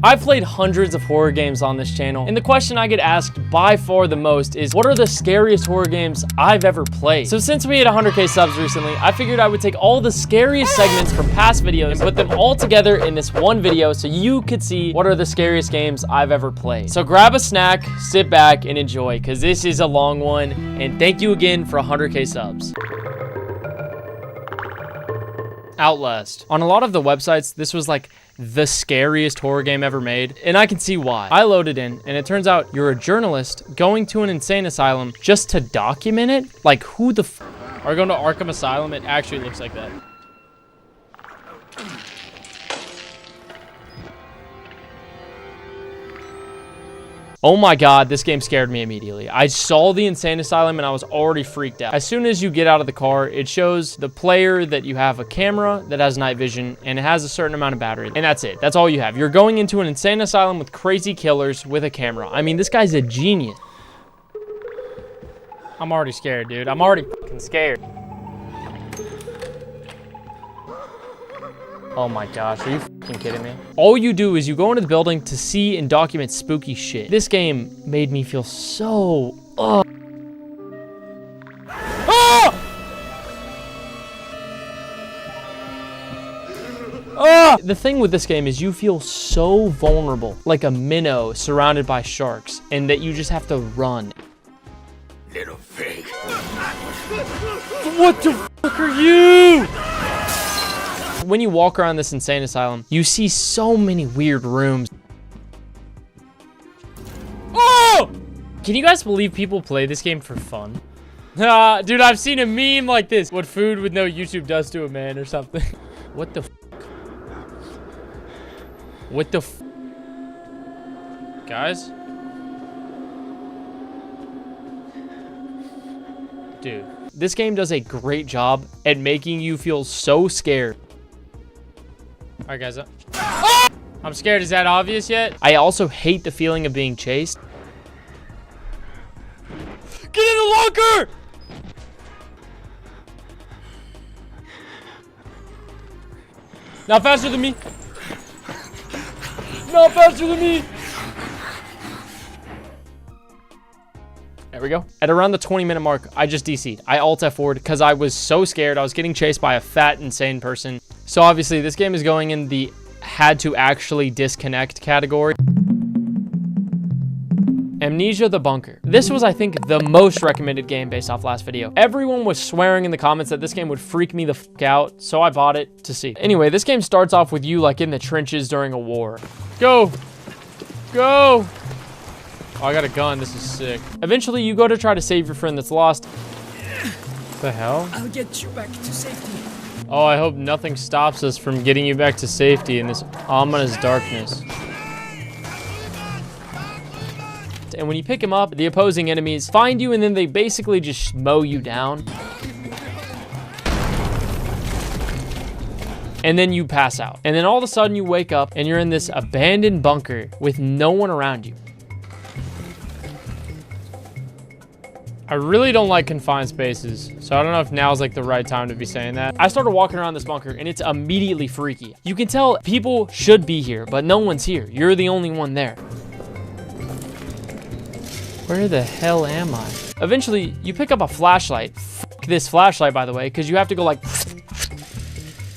I've played hundreds of horror games on this channel, and the question I get asked by far the most is, what are the scariest horror games I've ever played? So since we hit 100K subs recently, I figured I would take all the scariest segments from past videos and put them all together in this one video so you could see what are the scariest games I've ever played. So grab a snack, sit back, and enjoy, because this is a long one, and thank you again for 100K subs. Outlast. On a lot of the websites, this was like the scariest horror game ever made, and I can see why. I loaded in, and it turns out you're a journalist going to an insane asylum just to document it? Like, who the f— Are we going to Arkham Asylum? It actually looks like that. Oh my god, this game scared me immediately. I saw the insane asylum and I was already freaked out. As soon as you get out of the car, it shows the player that you have a camera that has night vision and it has a certain amount of battery. And that's it. That's all you have. You're going into an insane asylum with crazy killers with a camera. I mean, this guy's a genius. I'm already scared, dude. I'm already fucking scared. Oh my gosh, are you fucking kidding me? All you do is you go into the building to see and document spooky shit. This game made me feel so, Ah! The thing with this game is you feel so vulnerable, like a minnow surrounded by sharks, and that you just have to run. Little pig. What the fuck are you? When you walk around this insane asylum, you see so many weird rooms. Oh! Can you guys believe people play this game for fun? Dude, I've seen a meme like this. What food with no YouTube does to a man or something. What the f? What the f? Guys? Dude, this game does a great job at making you feel so scared. All right, guys. Oh! I'm scared. Is that obvious yet? I also hate the feeling of being chased. Get in the locker! Not faster than me. Not faster than me. There we go. At around the 20-minute mark, I just DC'd. I alt F4'd because I was so scared. I was getting chased by a fat, insane person. So obviously, this game is going in the had to actually disconnect category. Amnesia The Bunker. This was, I think, the most recommended game based off last video. Everyone was swearing in the comments that this game would freak me the fuck out, so I bought it to see. Anyway, this game starts off with you like in the trenches during a war. Go! Go! Oh, I got a gun. This is sick. Eventually, you go to try to save your friend that's lost. What the hell? I'll get you back to safety. Oh, I hope nothing stops us from getting you back to safety in this ominous darkness. And when you pick him up, the opposing enemies find you and then they basically just mow you down. And then you pass out. And then all of a sudden you wake up and you're in this abandoned bunker with no one around you. I really don't like confined spaces, so I don't know if now's like the right time to be saying that. I started walking around this bunker and it's immediately freaky. You can tell people should be here, but no one's here. You're the only one there. Where the hell am I? Eventually, you pick up a flashlight. F this flashlight, by the way, because you have to go like...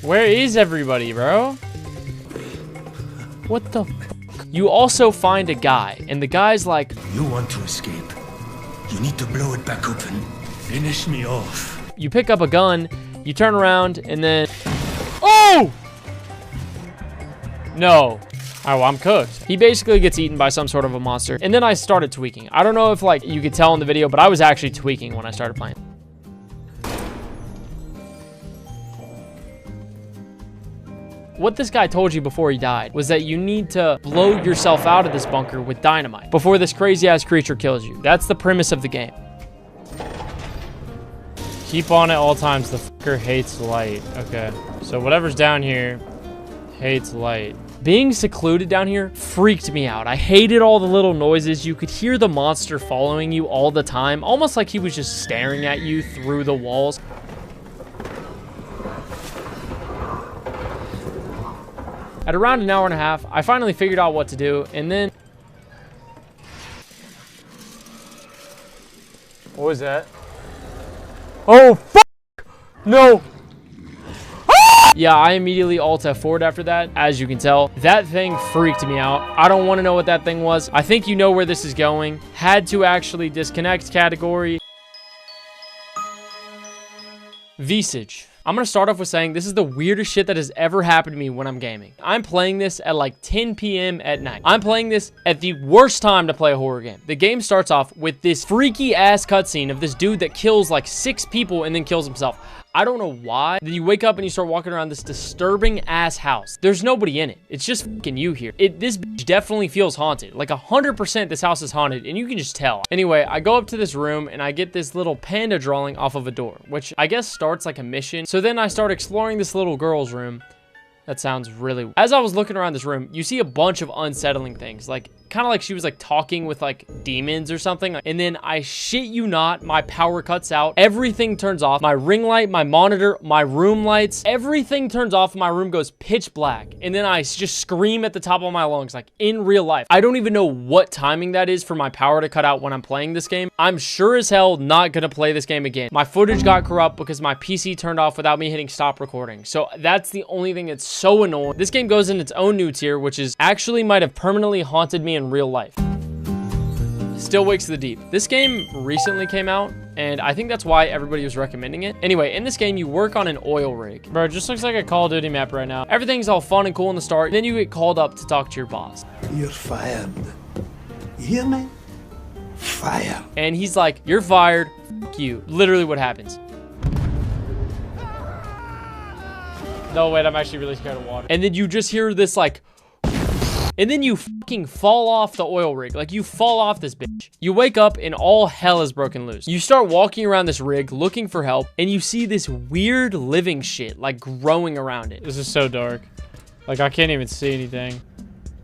Where is everybody, bro? What the f? You also find a guy, and the guy's like... You want to escape? You need to blow it back open. Finish me off. You pick up a gun, you turn around, and then... Oh! No. Oh, well, I'm cooked. He basically gets eaten by some sort of a monster. And then I started tweaking. I don't know if like you could tell in the video, but I was actually tweaking when I started playing. What this guy told you before he died was that you need to blow yourself out of this bunker with dynamite before this crazy ass creature kills you. That's the premise of the game. Keep on at all times. The fucker hates light. Okay. So whatever's down here hates light. Being secluded down here freaked me out. I hated all the little noises. You could hear the monster following you all the time, almost like he was just staring at you through the walls. At around an hour and a half, I finally figured out what to do, and then... What was that? Oh, fuck! No! Yeah, I immediately Alt F4'd after that, as you can tell. That thing freaked me out. I don't want to know what that thing was. I think you know where this is going. Had to actually disconnect category. Visage. I'm going to start off with saying this is the weirdest shit that has ever happened to me when I'm gaming. I'm playing this at like 10 p.m. at night. I'm playing this at the worst time to play a horror game. The game starts off with this freaky ass cutscene of this dude that kills like 6 people and then kills himself. I don't know why. Then you wake up and you start walking around this disturbing ass house. There's nobody in it. It's just fucking you here. This bitch definitely feels haunted. Like 100% this house is haunted and you can just tell. Anyway, I go up to this room and I get this little panda drawing off of a door, which I guess starts like a mission. So then I start exploring this little girl's room. That sounds really... As I was looking around this room, you see a bunch of unsettling things. Like, kind of like she was like talking with like demons or something. And then I shit you not, my power cuts out. Everything turns off. My ring light, my monitor, my room lights, everything turns off. My room goes pitch black. And then I just scream at the top of my lungs, like in real life. I don't even know what timing that is for my power to cut out when I'm playing this game. I'm sure as hell not gonna play this game again. My footage got corrupt because my PC turned off without me hitting stop recording. So that's the only thing that's so annoying. This game goes in its own new tier, which is actually might have permanently haunted me in real life. Still Wakes the Deep. This game recently came out, and I think that's why everybody was recommending it. Anyway, in this game, you work on an oil rig. Bro, it just looks like a Call of Duty map right now. Everything's all fun and cool in the start, then you get called up to talk to your boss. You're fired. You hear me? Fire. And he's like, you're fired, fuck you. Literally what happens. No, wait, I'm actually really scared of water. And then you just hear this like, and then you fucking fall off the oil rig. Like you fall off this bitch. You wake up and all hell is broken loose. You start walking around this rig looking for help and you see this weird living shit like growing around it. This is so dark. Like I can't even see anything.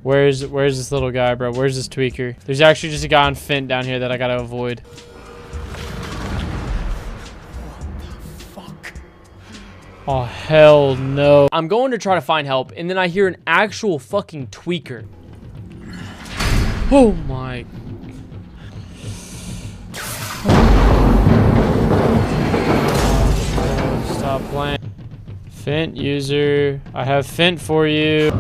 Where's this little guy, bro? Where's this tweaker? There's actually just a guy on Fint down here that I gotta avoid. Oh, hell no. I'm going to try to find help, and then I hear an actual fucking tweaker. Oh my. Stop playing. Fint user. I have Fint for you.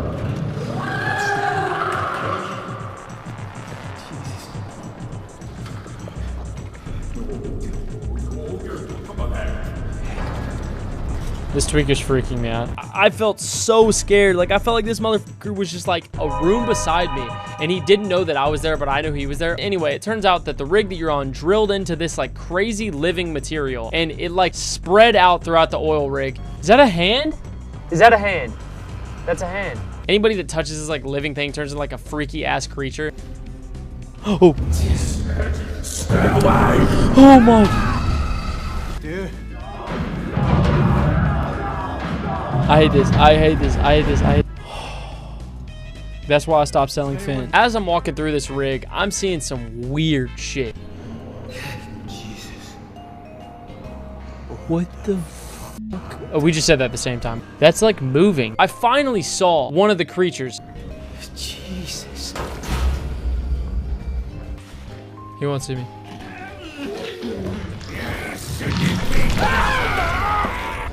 This tweaker's freaking me out. I felt so scared. Like, I felt like this motherfucker was just like a room beside me. And he didn't know that I was there, but I knew he was there. Anyway, it turns out that the rig that you're on drilled into this like crazy living material. And it like spread out throughout the oil rig. Is that a hand? Is that a hand? That's a hand. Anybody that touches this like living thing turns into like a freaky ass creature. Oh. Stay away. Oh my. Dude. I hate this. I hate this. I hate this. I hate. That's why I stopped selling Fint. As I'm walking through this rig, I'm seeing some weird shit. Jesus. What the fuck? Oh, we just said that at the same time. That's like moving. I finally saw one of the creatures. Jesus. He won't see me.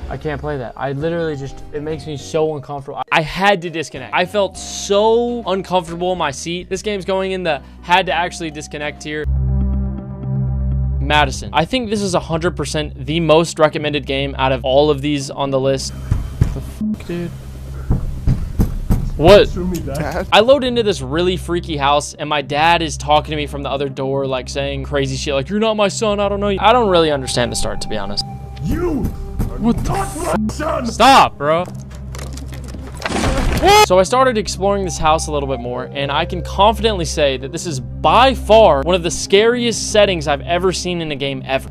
I can't play that. I literally just, it makes me so uncomfortable. I had to disconnect. I felt so uncomfortable in my seat. This game's going in the had to actually disconnect tier. Madison. I think this is 100% the most recommended game out of all of these on the list. What the fuck, dude? What? I load into this really freaky house and my dad is talking to me from the other door, like saying crazy shit like, you're not my son, I don't know you. I don't really understand the start, to be honest. You. What the fuck? Stop, bro. So I started exploring this house a little bit more, and I can confidently say that this is by far one of the scariest settings I've ever seen in a game ever.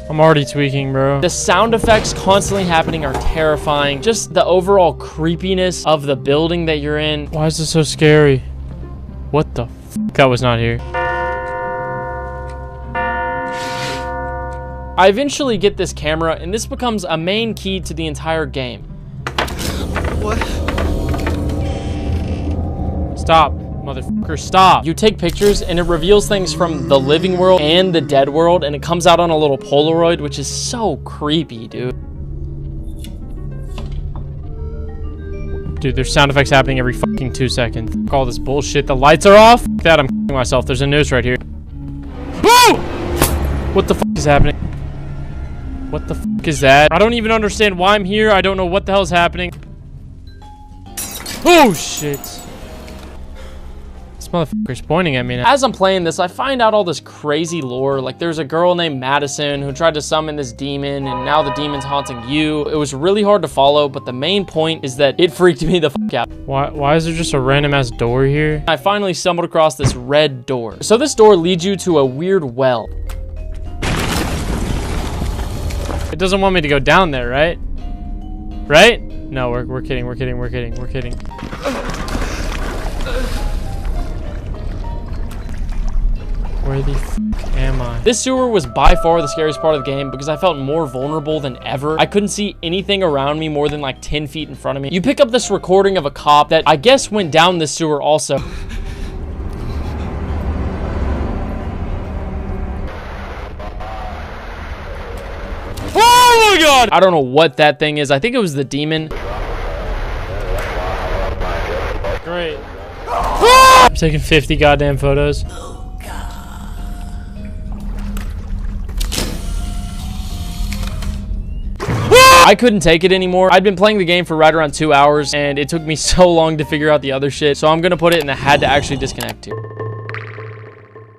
I'm already tweaking, bro. The sound effects constantly happening are terrifying. Just the overall creepiness of the building that you're in. Why is this so scary? What the fuck? That was not here. I eventually get this camera, and this becomes a main key to the entire game. What? Stop. Motherfucker, stop. You take pictures and it reveals things from the living world and the dead world, and it comes out on a little Polaroid, which is so creepy, dude. Dude, there's sound effects happening every fucking 2 seconds. Fuck all this bullshit. The lights are off. Fuck that, I'm f***ing myself. There's a noose right here. Boo! What the fuck is happening? What the fuck is that? I don't even understand why I'm here. I don't know what the hell's happening. Oh, shit. This motherfucker's pointing at me now. As I'm playing this, I find out all this crazy lore. Like, there's a girl named Madison who tried to summon this demon, and now the demon's haunting you. It was really hard to follow, but the main point is that it freaked me the fuck out. Why is there just a random ass door here? I finally stumbled across this red door. So this door leads you to a weird well. It doesn't want me to go down there, right? Right? No, we're kidding. Where the fuck am I? This sewer was by far the scariest part of the game because I felt more vulnerable than ever. I couldn't see anything around me more than like 10 feet in front of me. You pick up this recording of a cop that I guess went down this sewer also. Oh my god! I don't know what that thing is. I think it was the demon. Great. I'm taking 50 goddamn photos. I couldn't take it anymore. I'd been playing the game for right around 2 hours, and it took me so long to figure out the other shit, so I'm gonna put it in the had to actually disconnect to.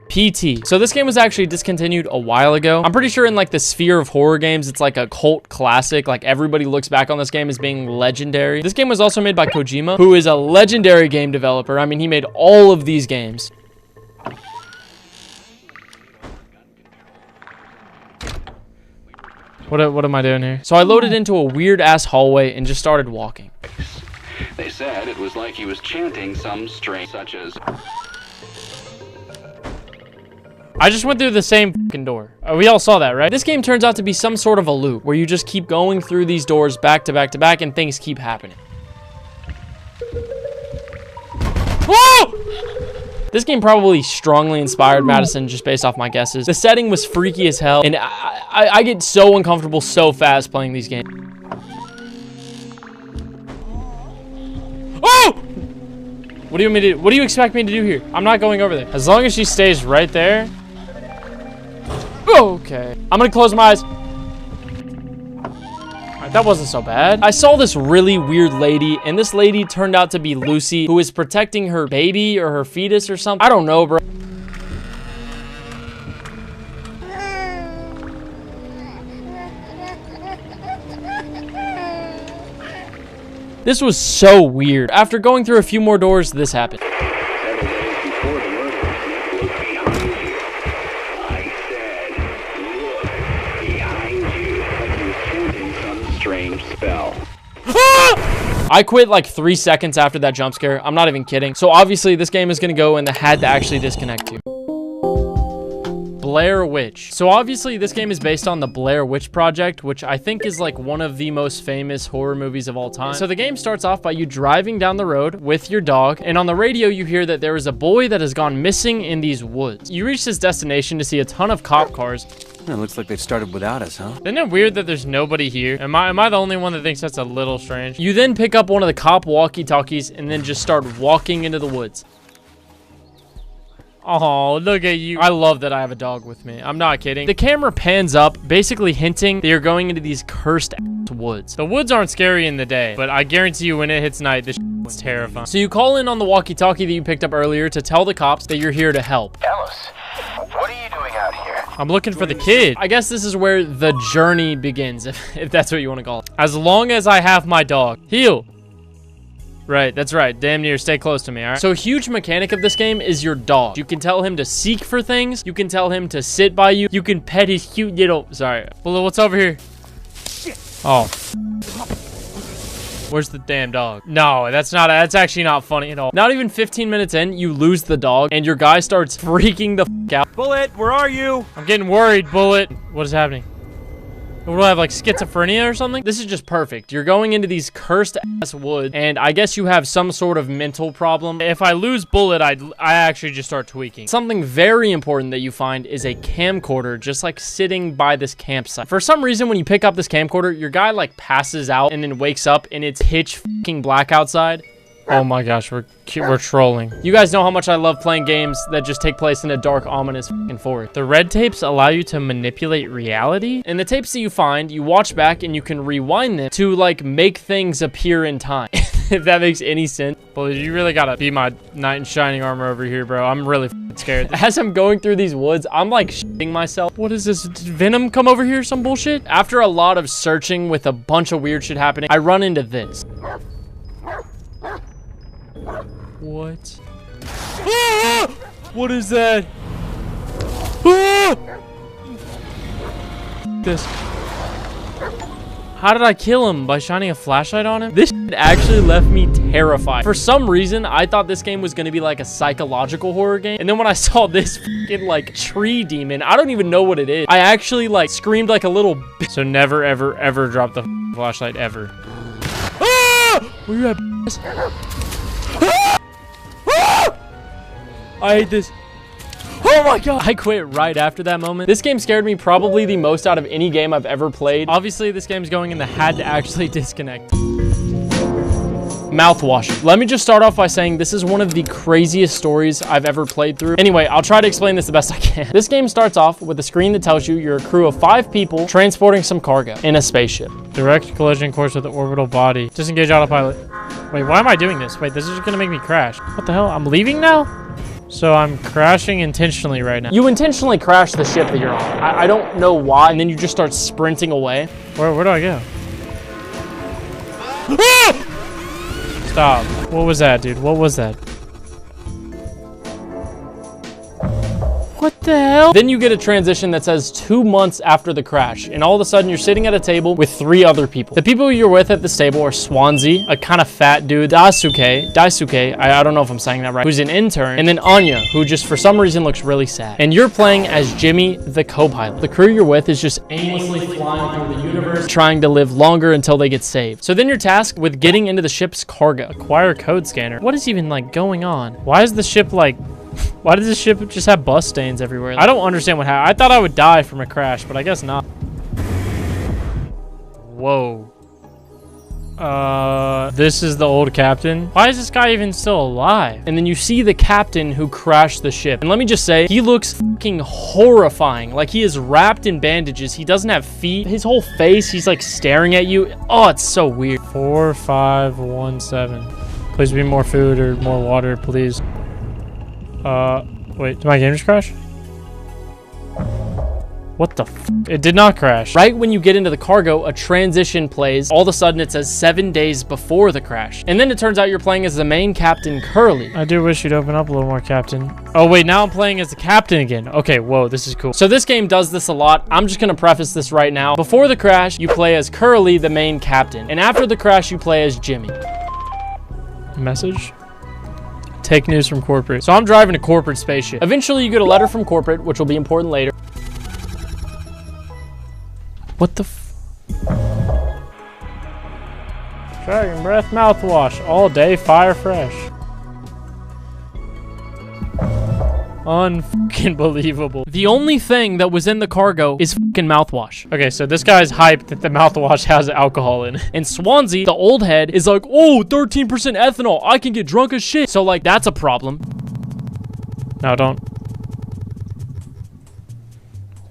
PT. So this game was actually discontinued a while ago. I'm pretty sure in like the sphere of horror games, it's like a cult classic. Like everybody looks back on this game as being legendary. This game was also made by Kojima, who is a legendary game developer. I mean, he made all of these games. What am I doing here? So I loaded into a weird ass hallway and just started walking. They said it was like he was chanting some strange, such as... I just went through the same fucking door. We all saw that, right? This game turns out to be some sort of a loop where you just keep going through these doors back to back to back and things keep happening. Whoa! This game probably strongly inspired Madison just based off my guesses. The setting was freaky as hell, and I get so uncomfortable so fast playing these games. Oh! What do you expect me to do here? I'm not going over there. As long as she stays right there. Okay. I'm gonna close my eyes. Alright, that wasn't so bad. I saw this really weird lady, and this lady turned out to be Lucy, who is protecting her baby or her fetus or something. I don't know, bro. This was so weird. After going through a few more doors, this happened. 7 days before the murder, look behind you. I said, look behind you, like he was chanting some strange spell. I quit like 3 seconds after that jump scare. I'm not even kidding. So obviously this game is gonna go in the had to actually disconnect to. Blair Witch. So obviously this game is based on the Blair Witch Project, which I think is like one of the most famous horror movies of all time. So the game starts off by you driving down the road with your dog, and on the radio you hear that there is a boy that has gone missing in these woods. You reach this destination to see a ton of cop cars. It looks like they've started without us, huh? Isn't it weird that there's nobody here? Am I the only one that thinks that's a little strange? You then pick up one of the cop walkie-talkies and then just start walking into the woods. Oh, look at you. I love that I have a dog with me. I'm not kidding. The camera pans up, basically hinting that you're going into these cursed woods. The woods aren't scary in the day, but I guarantee you when it hits night, this is terrifying. So you call in on the walkie-talkie that you picked up earlier to tell the cops that you're here to help. Alice, what are you doing out here? I'm looking for the kid. I guess this is where the journey begins, if that's what you want to call it. As long as I have my dog. Heal. Right, that's right. Damn near stay close to me, all right? So a huge mechanic of this game is your dog. You can tell him to seek for things. You can tell him to sit by you. You can pet his cute little... Sorry. Well, what's over here? Oh. Where's the damn dog? No, that's actually not funny at all. Not even 15 minutes in, you lose the dog, and your guy starts freaking the f*** out. Bullet, where are you? I'm getting worried, Bullet. What is happening? What do I have, like schizophrenia or something? This is just perfect. You're going into these cursed ass woods, and I guess you have some sort of mental problem. If I lose bullet, I actually just start tweaking. Something very important that you find is a camcorder just like sitting by this campsite. For some reason, when you pick up this camcorder, your guy like passes out and then wakes up and it's pitch fucking black outside. Oh my gosh, we're trolling. You guys know how much I love playing games that just take place in a dark, ominous fucking forest. The red tapes allow you to manipulate reality. And the tapes that you find, you watch back and you can rewind them to like make things appear in time. If that makes any sense. Well, you really gotta be my knight in shining armor over here, bro. I'm really scared. As I'm going through these woods, I'm like shitting myself. What is this? Did Venom come over here? Some bullshit? After a lot of searching with a bunch of weird shit happening, I run into this. What? Ah! What is that? Ah! This. How did I kill him? By shining a flashlight on him? This shit actually left me terrified. For some reason, I thought this game was gonna be like a psychological horror game. And then when I saw this fucking like tree demon, I don't even know what it is. I actually like screamed like a little bitch. So never, ever, ever drop the flashlight ever. Ah! Where you at, bitch? Ah! Ah! I hate this. Oh my god! I quit right after that moment. This game scared me probably the most out of any game I've ever played. Obviously, this game's going in the had to actually disconnect. Mouthwash. Let me just start off by saying this is one of the craziest stories I've ever played through. Anyway, I'll try to explain this the best I can. This game starts off with a screen that tells you you're a crew of 5 people transporting some cargo in a spaceship. Direct collision course with the orbital body. Disengage autopilot. Wait, why am I doing this? Wait, this is just gonna make me crash. What the hell? I'm leaving now? So I'm crashing intentionally right now. You intentionally crash the ship that you're on. I don't know why, and then you just start sprinting away. Where do I go? Ah! Stop. What was that, dude? What was that? What the hell? Then you get a transition that says 2 months after the crash, and all of a sudden you're sitting at a table with 3 other people. The people you're with at this table are Swansea, a kind of fat dude, Daisuke, I don't know if I'm saying that right, who's an intern, and then Anya, who just for some reason looks really sad. And you're playing as Jimmy, the co-pilot. The crew you're with is just aimlessly flying through the universe, trying to live longer until they get saved. So then you're tasked with getting into the ship's cargo. Acquire code scanner. What is even like going on? Why is the ship like... Why does this ship just have bus stains everywhere? I don't understand what happened. I thought I would die from a crash, but I guess not. Whoa. This is the old captain. Why is this guy even still alive? And then you see the captain who crashed the ship. And let me just say, he looks fucking horrifying. Like he is wrapped in bandages. He doesn't have feet. His whole face, he's like staring at you. Oh, it's so weird. 4517. Please be more food or more water, please. Wait, did my game just crash? What the f? It did not crash. Right when you get into the cargo, a transition plays. All of a sudden, it says 7 days before the crash. And then it turns out you're playing as the main captain, Curly. I do wish you'd open up a little more, Captain. Oh, wait, now I'm playing as the captain again. Okay, whoa, this is cool. So this game does this a lot. I'm just gonna preface this right now. Before the crash, you play as Curly, the main captain. And after the crash, you play as Jimmy. Message? Take news from corporate. So I'm driving a corporate spaceship. Eventually you get a letter from corporate, which will be important later. What the f? Dragon breath mouthwash. All day fire fresh. Unfucking believable. The only thing that was in the cargo is fucking mouthwash. Okay, so this guy's hyped that the mouthwash has alcohol in it. And Swansea, the old head, is like, oh, 13% ethanol. I can get drunk as shit. So, like, that's a problem. No, don't.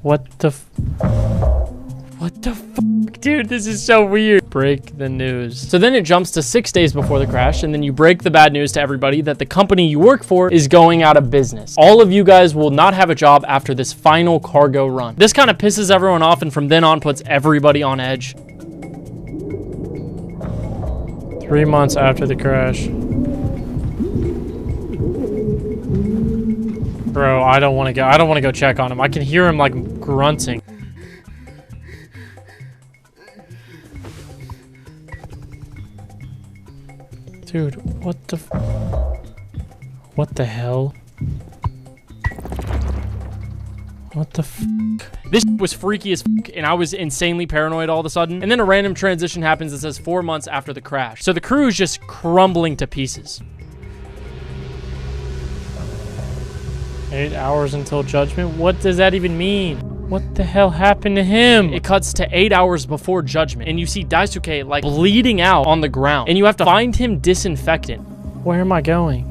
What the f? What the fuck? Dude, this is so weird. Break the news. So then it jumps to 6 days before the crash, and then you break the bad news to everybody that the company you work for is going out of business. All of you guys will not have a job after this final cargo run. This kind of pisses everyone off, and from then on puts everybody on edge. 3 months after the crash. Bro, I don't want to go check on him. I can hear him like grunting. Dude, what the What the f? This was freaky as f, and I was insanely paranoid all of a sudden. And then a random transition happens that says 4 months after the crash. So the crew is just crumbling to pieces. 8 hours until judgment? What does that even mean? What the hell happened to him? It cuts to 8 hours before judgment, and you see Daisuke like bleeding out on the ground, and you have to find him disinfectant. Where am I going?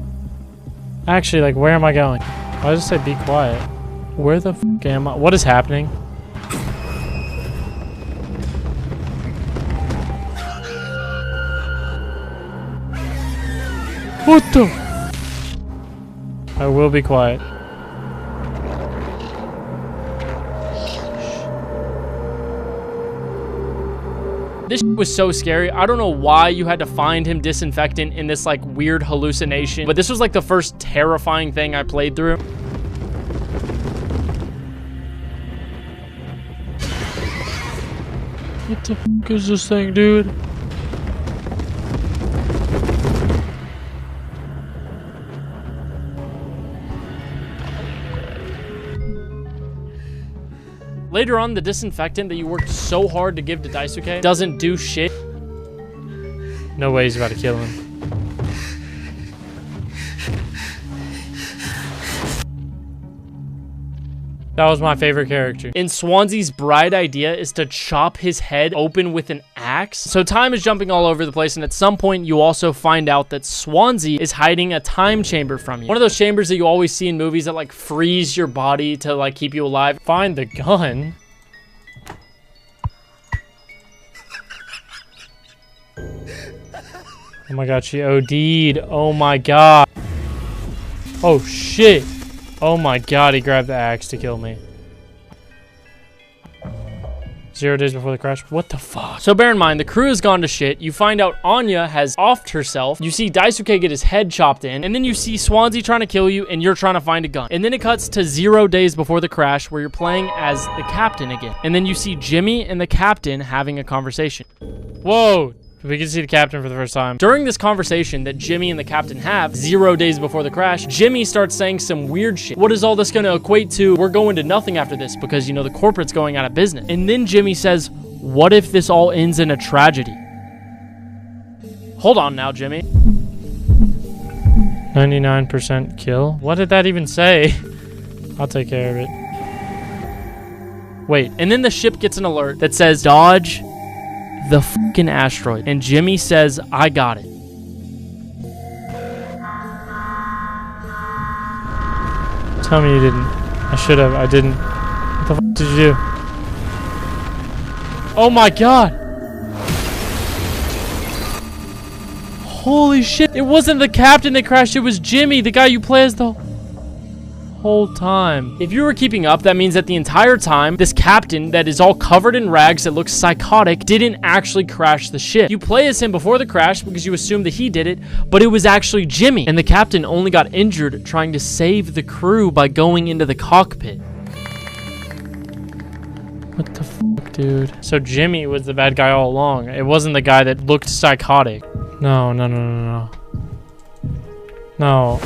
Actually, like, where am I going? I just say be quiet. Where the f am I? What is happening? What the? I will be quiet. This was so scary. I don't know why you had to find him disinfectant in this like weird hallucination, but this was like the first terrifying thing I played through. What the f is this thing, dude? Later on, the disinfectant that you worked so hard to give to Daisuke doesn't do shit. No way he's about to kill him. That was my favorite character. And Swansea's bright idea is to chop his head open with an axe. So time is jumping all over the place, and at some point you also find out that Swansea is hiding a time chamber from you. One of those chambers that you always see in movies that like freeze your body to like keep you alive. Find the gun. Oh my god, she OD'd. Oh my god. Oh shit. Oh my god, he grabbed the axe to kill me. 0 days before the crash. What the fuck? So bear in mind, the crew has gone to shit. You find out Anya has offed herself. You see Daisuke get his head chopped in. And then you see Swansea trying to kill you, and you're trying to find a gun. And then it cuts to 0 days before the crash, where you're playing as the captain again. And then you see Jimmy and the captain having a conversation. Whoa. We can see the captain for the first time. During this conversation that Jimmy and the captain have 0 days before the crash, Jimmy starts saying some weird shit. What is all this going to equate to? We're going to nothing after this because, you know, the corporate's going out of business. And then Jimmy says, what if this all ends in a tragedy? Hold on now, Jimmy. 99% kill? What did that even say? I'll take care of it. Wait, and then the ship gets an alert that says, dodge the fucking asteroid. And Jimmy says, I got it. Tell me you didn't. I should have. I didn't. What the fuck did you do? Oh my god. Holy shit. It wasn't the captain that crashed. It was Jimmy, the guy you play as the whole time. If you were keeping up, that means that the entire time, this captain that is all covered in rags that looks psychotic didn't actually crash the ship. You play as him before the crash because you assume that he did it, but it was actually Jimmy. And the captain only got injured trying to save the crew by going into the cockpit. What the fuck, dude? So Jimmy was the bad guy all along. It wasn't the guy that looked psychotic. No, no, no, no, no. No.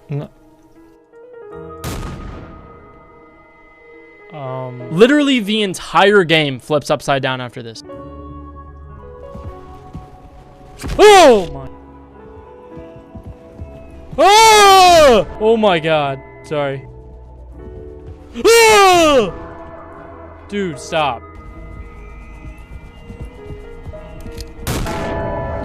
No. Literally the entire game flips upside down after this. Oh my. Oh! Oh my god. Sorry. Oh! Dude, stop.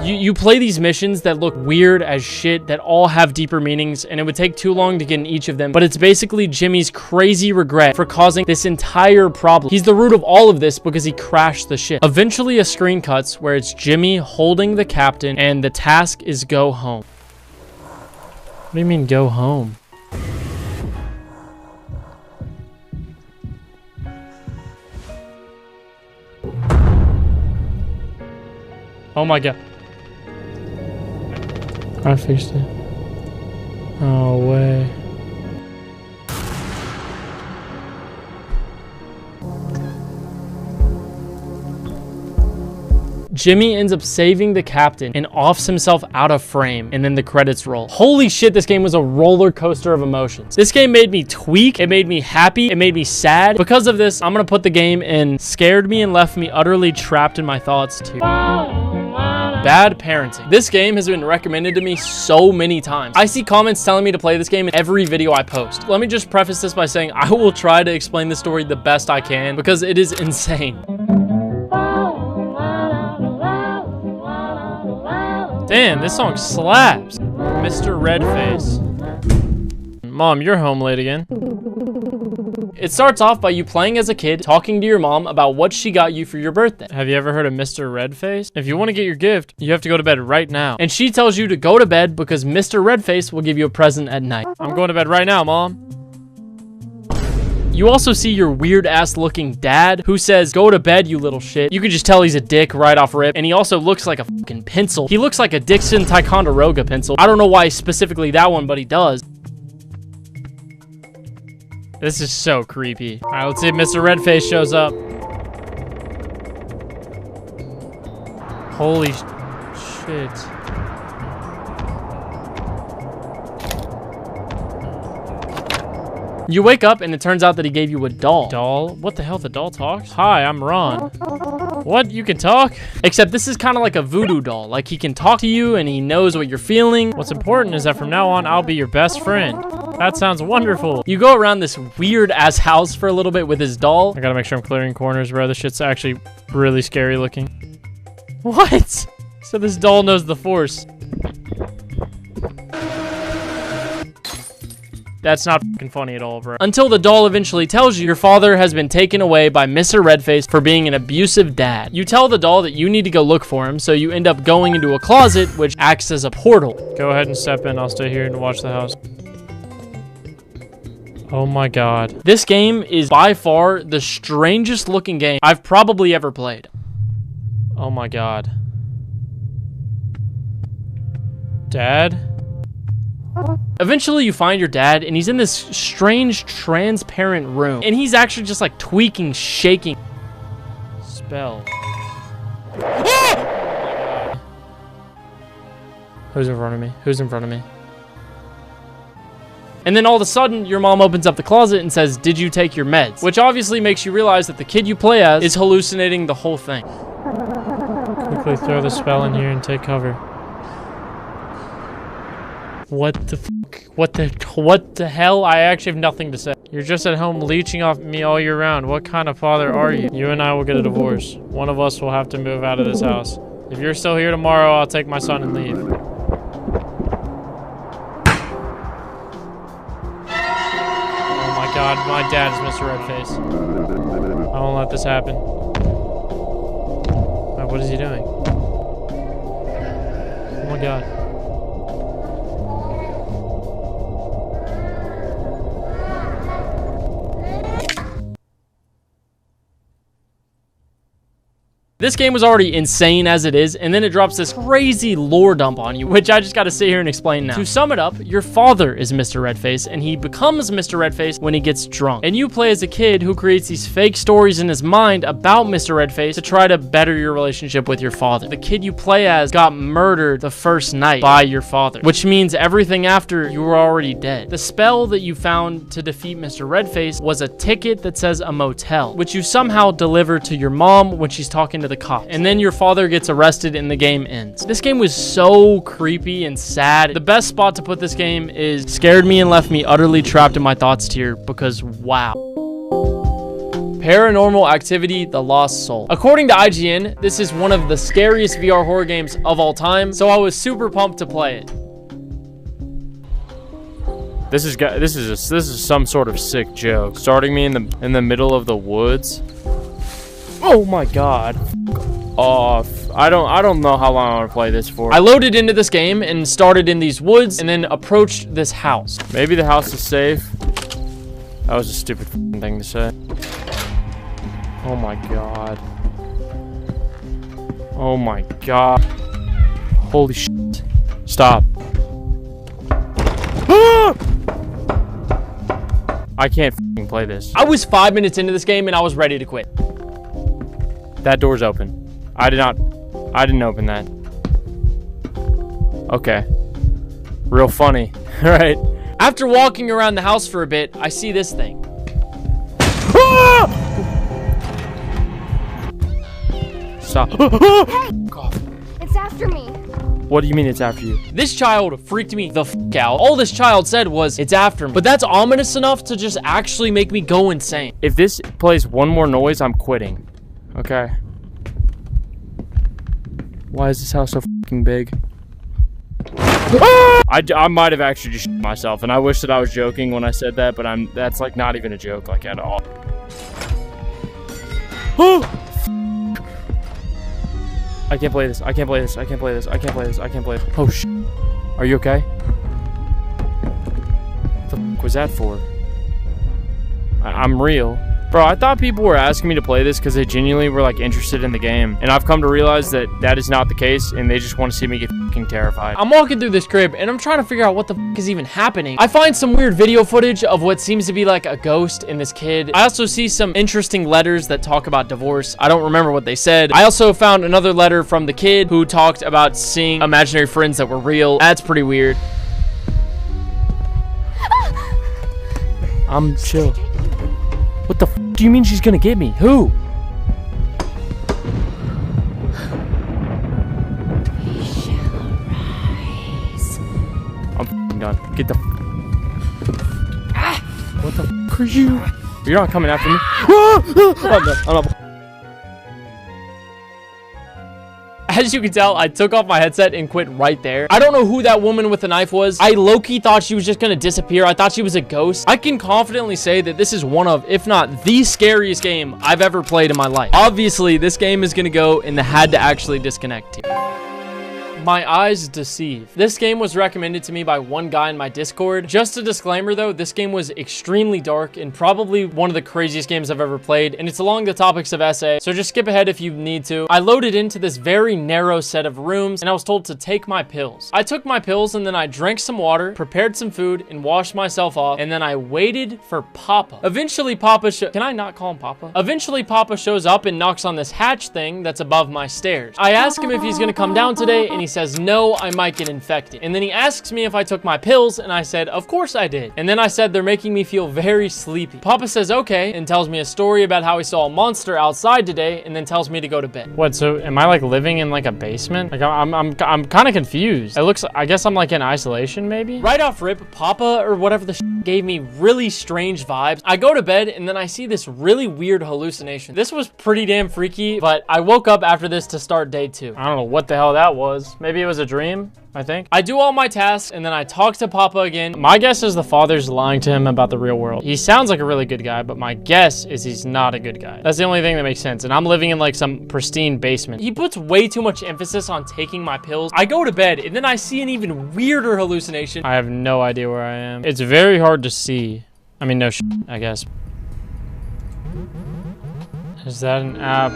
You play these missions that look weird as shit, that all have deeper meanings, and it would take too long to get in each of them, but it's basically Jimmy's crazy regret for causing this entire problem. He's the root of all of this because he crashed the ship. Eventually, a screen cuts where it's Jimmy holding the captain, and the task is go home. What do you mean, go home? Oh my god. I fixed it. Oh, way. Jimmy ends up saving the captain and offs himself out of frame, and then the credits roll. Holy shit, this game was a roller coaster of emotions. This game made me tweak, it made me happy, it made me sad. Because of this, I'm gonna put the game in scared me and left me utterly trapped in my thoughts too. Bad parenting. This game has been recommended to me so many times. I see comments telling me to play this game in every video I post. Let me just preface this by saying I will try to explain the story the best I can because it is insane. Damn, this song slaps. Mr. Redface. Mom, you're home late again. It starts off by you playing as a kid, talking to your mom about what she got you for your birthday. Have you ever heard of Mr. Redface? If you want to get your gift, you have to go to bed right now. And she tells you to go to bed because Mr. Redface will give you a present at night. I'm going to bed right now, Mom. You also see your weird ass looking dad who says, go to bed, you little shit. You can just tell he's a dick right off rip. And he also looks like a fucking pencil. He looks like a Dixon Ticonderoga pencil. I don't know why specifically that one, but he does. This is so creepy. All right, let's see if Mr. Redface shows up. Holy shit. You wake up and it turns out that he gave you a doll. Doll? What the hell? The doll talks? Hi, I'm Ron. What? You can talk? Except this is kind of like a voodoo doll. Like he can talk to you and he knows what you're feeling. What's important is that from now on, I'll be your best friend. That sounds wonderful. You go around this weird ass house for a little bit with his doll. I gotta make sure I'm clearing corners, bro. This shit's actually really scary looking. What? So this doll knows the Force. That's not fucking funny at all, bro. Until the doll eventually tells you your father has been taken away by Mr. Redface for being an abusive dad. You tell the doll that you need to go look for him, so you end up going into a closet, which acts as a portal. Go ahead and step in. I'll stay here and watch the house. Oh my god. This game is by far the strangest looking game I've probably ever played. Oh my god. Dad? Eventually you find your dad and he's in this strange transparent room and he's actually just like tweaking, shaking. Spell. Who's in front of me? Who's in front of me? And then all of a sudden, your mom opens up the closet and says, did you take your meds? Which obviously makes you realize that the kid you play as is hallucinating the whole thing. Quickly throw the spell in here and take cover. What the fuck? What the hell? I actually have nothing to say. You're just at home leeching off me all year round. What kind of father are you? You and I will get a divorce. One of us will have to move out of this house. If you're still here tomorrow, I'll take my son and leave. God, my dad is Mr. Redface. I won't let this happen. Wait, what is he doing? Oh my god. This game was already insane as it is, and then it drops this crazy lore dump on you, which I just gotta sit here and explain now. To sum it up, your father is Mr. Redface, and he becomes Mr. Redface when he gets drunk. And you play as a kid who creates these fake stories in his mind about Mr. Redface to try to better your relationship with your father. The kid you play as got murdered the first night by your father, which means everything after you were already dead. The spell that you found to defeat Mr. Redface was a ticket that says a motel, which you somehow deliver to your mom when she's talking to the cops. And then your father gets arrested and the game ends. This game was so creepy and sad. The best spot to put this game is scared me and left me utterly trapped in my thoughts tier because wow. Paranormal Activity: The Lost Soul. According to IGN, this is one of the scariest VR horror games of all time, so I was super pumped to play it. This is some sort of sick joke. Starting me in the middle of the woods. Oh my god. Off. I don't know how long I want to play this for. I loaded into this game and started in these woods and then approached this house. Maybe the house is safe. That was a stupid thing to say. Oh my god. Oh my god. Holy shit. Stop. I can't play this. I was 5 minutes into this game and I was ready to quit. That door's open. I I didn't open that. Okay. Real funny. All right. After walking around the house for a bit, I see this thing. Stop. It's after me. What do you mean it's after you? This child freaked me the f out. All this child said was, it's after me. But that's ominous enough to just actually make me go insane. If this plays one more noise, I'm quitting. Okay. Why is this house so fucking big? I might have actually just shit myself, and I wish that I was joking when I said that, but that's like not even a joke, like at all. I can't play this. I can't play this. I can't play this. I can't play this. I can't play this. Oh shit. Are you okay? What the f was that for? I'm real. Bro, I thought people were asking me to play this because they genuinely were like interested in the game. And I've come to realize that that is not the case, and they just want to see me get fucking terrified. I'm walking through this crib and I'm trying to figure out what the f is even happening. I find some weird video footage of what seems to be like a ghost in this kid. I also see some interesting letters that talk about divorce. I don't remember what they said. I also found another letter from the kid who talked about seeing imaginary friends that were real. That's pretty weird. I'm chill. What the f do you mean she's gonna get me? Who? I'm f***ing done. Get the What the f are you? You're not coming after me. I'm done. I'm not. As you can tell, I took off my headset and quit right there. I don't know who that woman with the knife was. I low-key thought she was just gonna disappear. I thought she was a ghost. I can confidently say that this is one of, if not the scariest game I've ever played in my life. Obviously, this game is gonna go in the had to actually disconnect tier. My Eyes Deceive. This game was recommended to me by one guy in my Discord. Just a disclaimer though, this game was extremely dark and probably one of the craziest games I've ever played, and it's along the topics of SA, so just skip ahead if you need to. I loaded into this very narrow set of rooms and I was told to take my pills. I took my pills and then I drank some water, prepared some food, and washed myself off, and then I waited for Papa. Eventually Papa can I not call him Papa? Eventually Papa shows up and knocks on this hatch thing that's above my stairs. I ask him if he's gonna come down today, and he says no, I might get infected. And then he asks me if I took my pills, and I said of course I did. And then I said they're making me feel very sleepy. Papa says okay and tells me a story about how he saw a monster outside today, and then tells me to go to bed. What, so am I like living in like a basement? Like I'm kind of confused. It looks, I guess I'm like in isolation maybe? Right off rip, Papa or whatever the gave me really strange vibes. I go to bed and then I see this really weird hallucination. This was pretty damn freaky, but I woke up after this to start day 2. I don't know what the hell that was. Maybe it was a dream, I think. I do all my tasks and then I talk to Papa again. My guess is the father's lying to him about the real world. He sounds like a really good guy, but my guess is he's not a good guy. That's the only thing that makes sense. And I'm living in like some pristine basement. He puts way too much emphasis on taking my pills. I go to bed and then I see an even weirder hallucination. I have no idea where I am. It's very hard to see. I mean, no shit, I guess. Is that an app?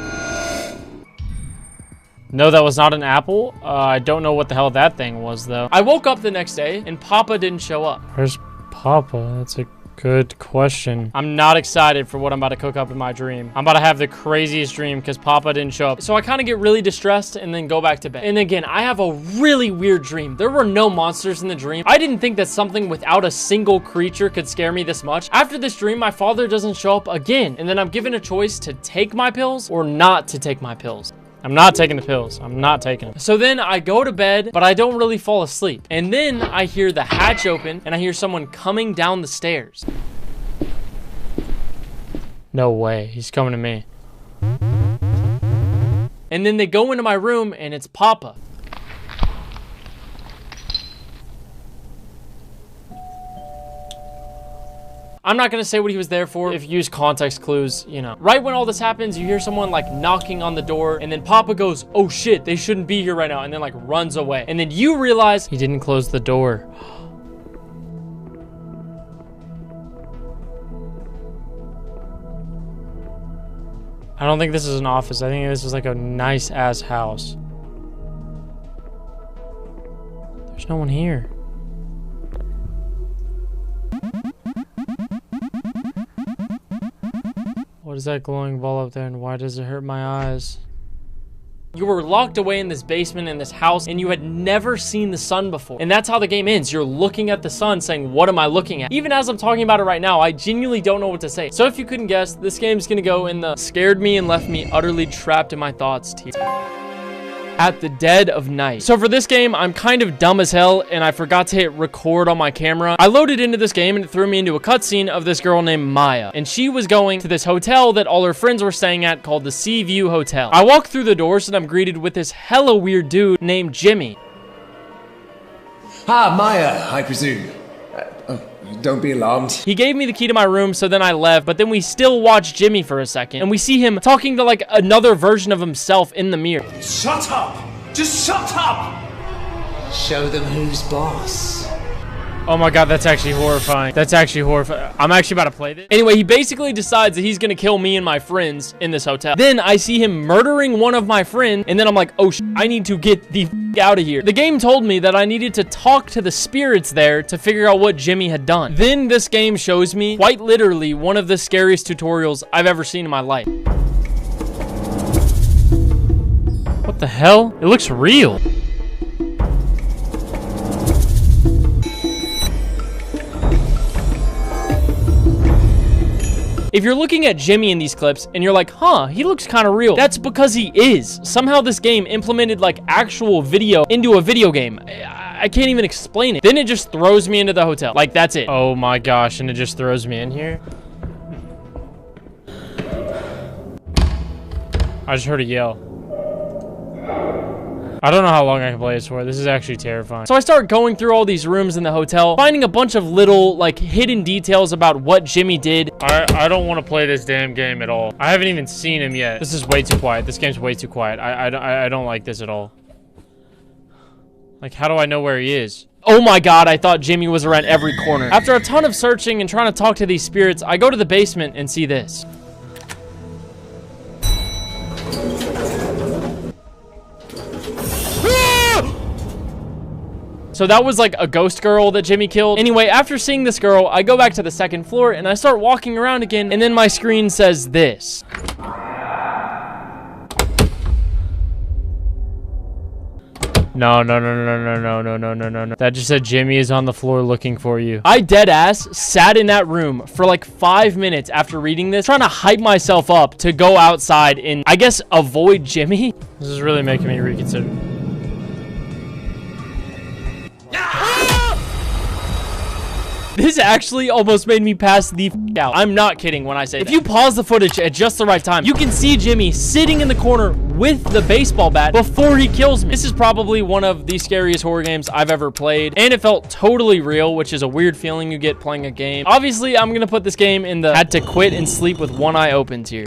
No, that was not an apple. I don't know what the hell that thing was, though. I woke up the next day, and Papa didn't show up. Where's Papa? That's a good question. I'm not excited for what I'm about to cook up in my dream. I'm about to have the craziest dream because Papa didn't show up. So I kind of get really distressed and then go back to bed. And again, I have a really weird dream. There were no monsters in the dream. I didn't think that something without a single creature could scare me this much. After this dream, my father doesn't show up again. And then I'm given a choice to take my pills or not to take my pills. I'm not taking the pills. I'm not taking them. So then I go to bed, but I don't really fall asleep. And then I hear the hatch open and I hear someone coming down the stairs. No way. He's coming to me. And then they go into my room and it's Papa. I'm not gonna say what he was there for. If you use context clues, you know. Right when all this happens, you hear someone like knocking on the door, and then Papa goes, oh shit, they shouldn't be here right now, and then like runs away. And then you realize he didn't close the door. I don't think this is an office. I think this is like a nice ass house. There's no one here. What is that glowing ball up there, and why does it hurt my eyes? You were locked away in this basement in this house and you had never seen the sun before. And that's how the game ends. You're looking at the sun saying, what am I looking at? Even as I'm talking about it right now, I genuinely don't know what to say. So if you couldn't guess, this game's gonna go in the scared me and left me utterly trapped in my thoughts tier. At the dead of night. So for this game, I'm kind of dumb as hell and I forgot to hit record on my camera. I loaded into this game and it threw me into a cutscene of this girl named Maya. And she was going to this hotel that all her friends were staying at called the Sea View Hotel. I walk through the doors and I'm greeted with this hella weird dude named Jimmy. Ah, Maya, I presume. Don't be alarmed. He gave me the key to my room, so then I left, but then we still watch Jimmy for a second, and we see him talking to like another version of himself in the mirror. Shut up! Just shut up! Show them who's boss. Oh my god, that's actually horrifying. That's actually horrifying. I'm actually about to play this. Anyway, he basically decides that he's gonna kill me and my friends in this hotel. Then I see him murdering one of my friends, and then I'm like, oh I need to get the out of here. The game told me that I needed to talk to the spirits there to figure out what Jimmy had done. Then this game shows me, quite literally, one of the scariest tutorials I've ever seen in my life. What the hell? It looks real. If you're looking at Jimmy in these clips and you're like, huh, he looks kind of real, that's because he is. Somehow this game implemented like actual video into a video game. I can't even explain it. Then it just throws me into the hotel. Like, that's it. Oh my gosh, and it just throws me in here. I just heard a yell. I don't know how long I can play this for. This is actually terrifying. So I start going through all these rooms in the hotel, finding a bunch of little, like, hidden details about what Jimmy did. I don't want to play this damn game at all. I haven't even seen him yet. This is way too quiet. This game's way too quiet. I don't like this at all. Like, how do I know where he is? Oh my god, I thought Jimmy was around every corner. After a ton of searching and trying to talk to these spirits, I go to the basement and see this. So that was like a ghost girl that Jimmy killed. Anyway, after seeing this girl, I go back to the second floor and I start walking around again, and then my screen says this. No. That just said Jimmy is on the floor looking for you. I dead ass sat in that room for like 5 minutes after reading this, trying to hype myself up to go outside and, I guess, avoid Jimmy. This is really making me reconsider. This actually almost made me pass the f out. I'm not kidding when I say that. If you pause the footage at just the right time, you can see Jimmy sitting in the corner with the baseball bat before he kills me. This is probably one of the scariest horror games I've ever played, and it felt totally real, which is a weird feeling you get playing a game. Obviously, I'm gonna put this game in the had to quit and sleep with one eye open tier.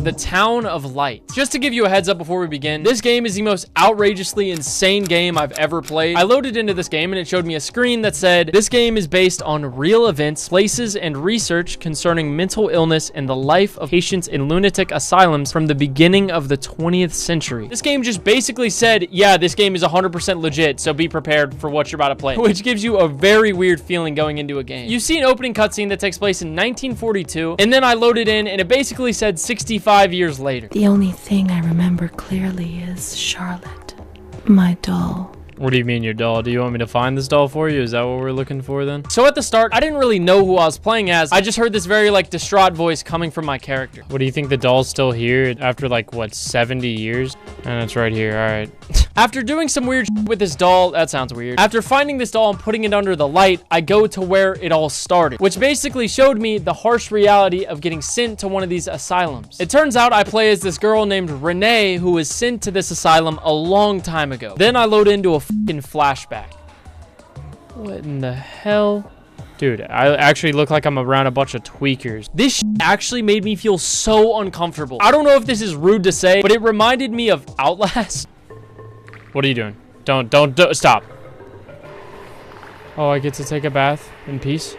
The Town of Light. Just to give you a heads up before we begin, this game is the most outrageously insane game I've ever played. I loaded into this game and it showed me a screen that said, this game is based on real events, places, and research concerning mental illness and the life of patients in lunatic asylums from the beginning of the 20th century. This game just basically said, yeah, this game is 100% legit, so be prepared for what you're about to play, which gives you a very weird feeling going into a game. You see an opening cutscene that takes place in 1942, and then I loaded in and it basically said 65 years later. The only thing I remember clearly is Charlotte, my doll. What do you mean your doll? Do you want me to find this doll for you? Is that what we're looking for then? So at the start, I didn't really know who I was playing as. I just heard this very like distraught voice coming from my character. What do you think, the doll's still here after like what, 70 years? And it's right here. All right. After doing some weird shit with this doll, that sounds weird. After finding this doll and putting it under the light, I go to where it all started, which basically showed me the harsh reality of getting sent to one of these asylums. It turns out I play as this girl named Renee who was sent to this asylum a long time ago. Then I load into a fucking flashback. What in the hell? Dude, I actually look like I'm around a bunch of tweakers. This shit actually made me feel so uncomfortable. I don't know if this is rude to say, but it reminded me of Outlast. What are you doing? Don't stop. Oh, I get to take a bath in peace?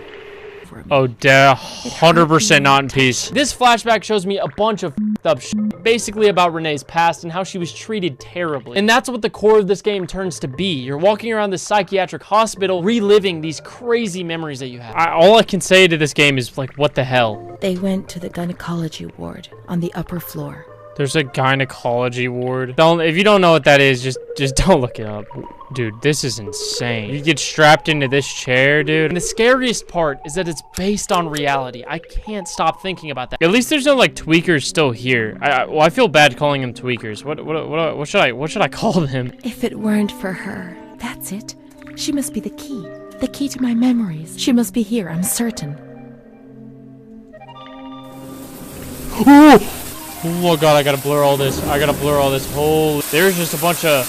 Oh, 100% not in peace. This flashback shows me a bunch of up shit, basically about Renee's past and how she was treated terribly. And that's what the core of this game turns to be. You're walking around this psychiatric hospital, reliving these crazy memories that you have. All I can say to this game is like, what the hell? They went to the gynecology ward on the upper floor. There's a gynecology ward. If you don't know what that is, just don't look it up. Dude, this is insane. You get strapped into this chair, dude. And the scariest part is that it's based on reality. I can't stop thinking about that. At least there's no like tweakers still here. Well, I feel bad calling them tweakers. What should I call them? If it weren't for her, that's it. She must be the key to my memories. She must be here, I'm certain. Oh god, I gotta blur all this. Holy, there's just a bunch of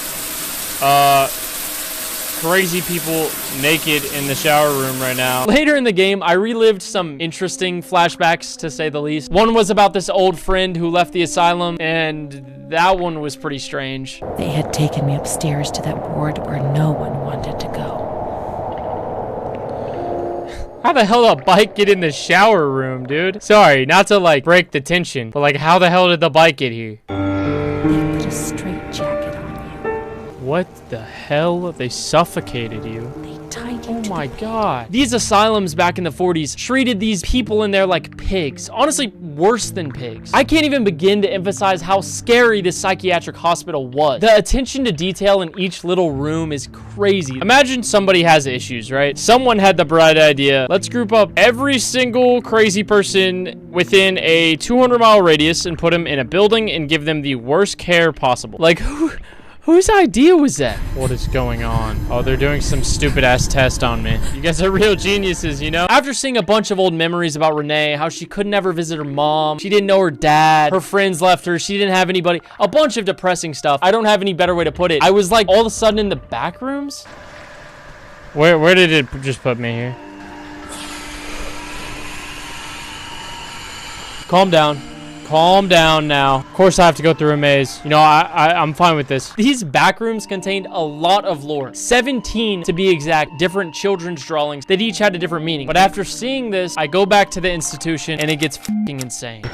crazy people naked in the shower room right now. Later in the game, I relived some interesting flashbacks, to say the least. One was about this old friend who left the asylum, and that one was pretty strange. They had taken me upstairs to that ward where no one wanted to go. How the hell did a bike get in the shower room, dude? Sorry, not to like break the tension, but like how the hell did the bike get here? They put a straight jacket on you. What the hell? They suffocated you. They tied you. Oh my god. These asylums back in the 40s treated these people in there like pigs. Honestly, worse than pigs. I can't even begin to emphasize how scary this psychiatric hospital was. The attention to detail in each little room is crazy. Imagine somebody has issues, right? Someone had the bright idea. Let's group up every single crazy person within a 200-mile radius and put them in a building and give them the worst care possible. Like, whose idea was that? What is going on? Oh, they're doing some stupid ass test on me. You guys are real geniuses, you know? After seeing a bunch of old memories about Renee, how she could never visit her mom, she didn't know her dad, her friends left her, she didn't have anybody, a bunch of depressing stuff. I don't have any better way to put it. I was like all of a sudden in the back rooms. Where did it just put me here? Calm down. Calm down now. Of course I have to go through a maze. You know, I'm fine with this. These back rooms contained a lot of lore. 17 to be exact, different children's drawings that each had a different meaning. But after seeing this, I go back to the institution and it gets f***ing insane.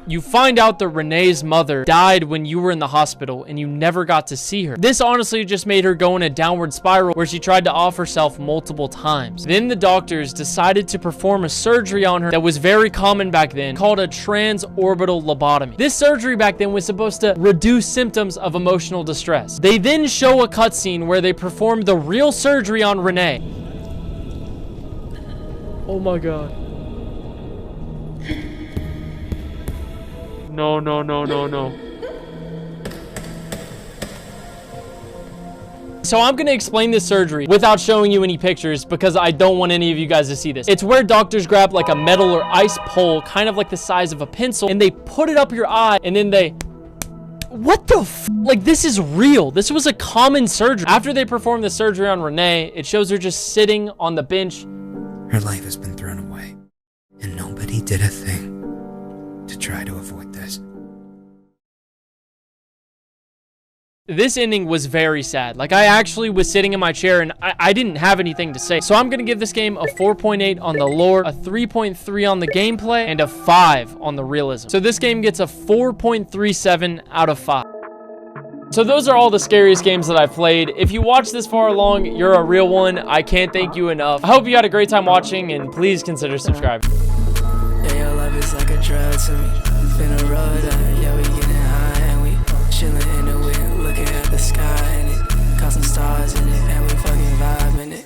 You find out that Renee's mother died when you were in the hospital and you never got to see her. This honestly just made her go in a downward spiral where she tried to off herself multiple times. Then the doctors decided to perform a surgery on her that was very common back then, called a transorbital lobotomy. This surgery back then was supposed to reduce symptoms of emotional distress. They then show a cutscene where they performed the real surgery on Renee. Oh my god. No. So I'm gonna explain this surgery without showing you any pictures because I don't want any of you guys to see this. It's where doctors grab like a metal or ice pole, kind of like the size of a pencil, and they put it up your eye, and then they... What the f? Like, this is real. This was a common surgery. After they performed the surgery on Renee, it shows her just sitting on the bench. Her life has been thrown away, and nobody did a thing to try to avoid this. This ending was very sad. Like, I actually was sitting in my chair and I didn't have anything to say. So I'm gonna give this game a 4.8 on the lore, a 3.3 on the gameplay, and a 5 on the realism. So this game gets a 4.37 out of 5. So those are all the scariest games that I've played. If you watched this far along, you're a real one. I can't thank you enough. I hope you had a great time watching, and please consider subscribing. It's like a drug to me. Finna roll down, yeah, we getting high and we chillin' in the wind, looking at the sky and it got some stars in it and we fucking vibing it.